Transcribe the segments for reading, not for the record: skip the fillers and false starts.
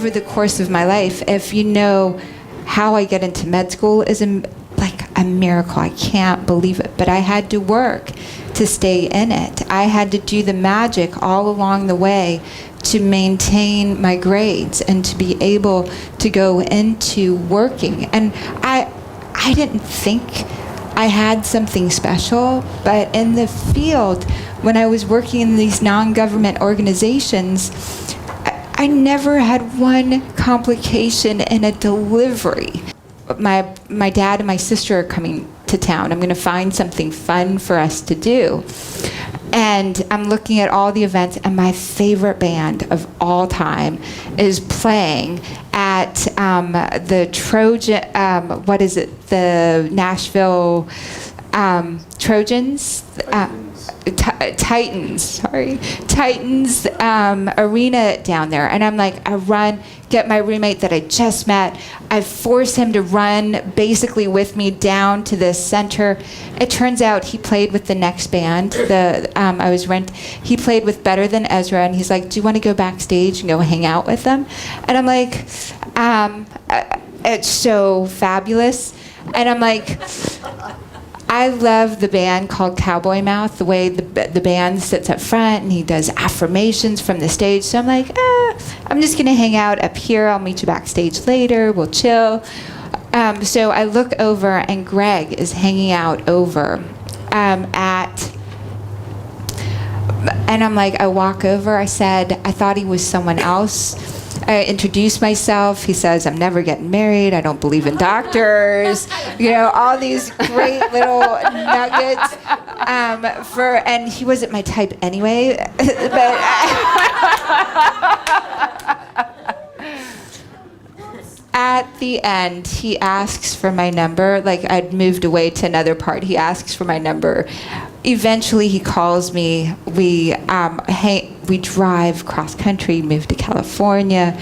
over the course of my life, if you know how I get into med school is like a miracle. I can't believe it. But I had to work to stay in it. I had to do the magic all along the way to maintain my grades and to be able to go into working. And I didn't think I had something special, but in the field, when I was working in these non-government organizations, I never had one complication in a delivery. My dad and my sister are coming to town. I'm going to find something fun for us to do. And I'm looking at all the events, and my favorite band of all time is playing at the Trojan, the Nashville Trojans? Titans arena down there. And I'm like, I run, get my roommate that I just met. I force him to run basically with me down to the center. It turns out he played with the next band. He played with Better Than Ezra, and he's like, do you want to go backstage and go hang out with them? And I'm like, it's so fabulous. And I'm like, I love the band called Cowboy Mouth, the way the band sits up front and he does affirmations from the stage. So I'm like, I'm just going to hang out up here. I'll meet you backstage later. We'll chill. So I look over, and Greg is hanging out over and I'm like, I walk over. I said, I thought he was someone else. I introduce myself. He says, I'm never getting married. I don't believe in doctors. All these great little nuggets. And he wasn't my type anyway. But at the end, he asks for my number. Like, I'd moved away to another part. He asks for my number. Eventually, he calls me. We drive cross country, move to California.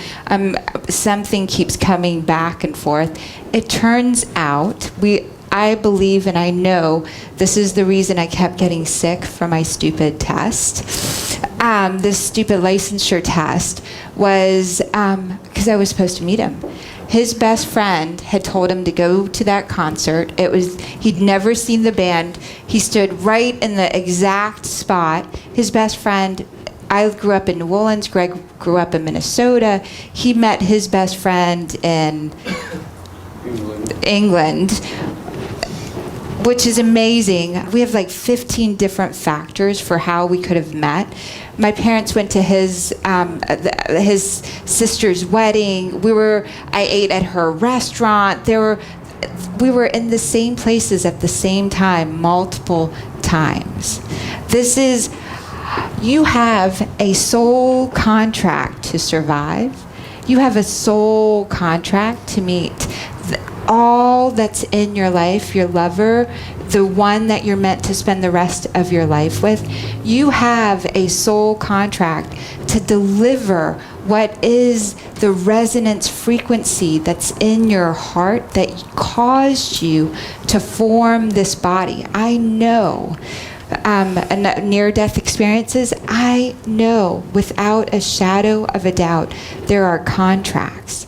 Something keeps coming back and forth. It turns out I believe and I know this is the reason I kept getting sick from my stupid test. This stupid licensure test was because I was supposed to meet him. His best friend had told him to go to that concert. He'd never seen the band. He stood right in the exact spot. His best friend, I grew up in New Orleans. Greg grew up in Minnesota. He met his best friend in England, which is amazing. We have like 15 different factors for how we could have met. My parents went to his sister's wedding. I ate at her restaurant. We were in the same places at the same time, multiple times. You have a soul contract to survive. You have a soul contract to meet all that's in your life, your lover, the one that you're meant to spend the rest of your life with. You have a soul contract to deliver what is the resonance frequency that's in your heart that caused you to form this body. I know. Near-death experiences, I know without a shadow of a doubt there are contracts.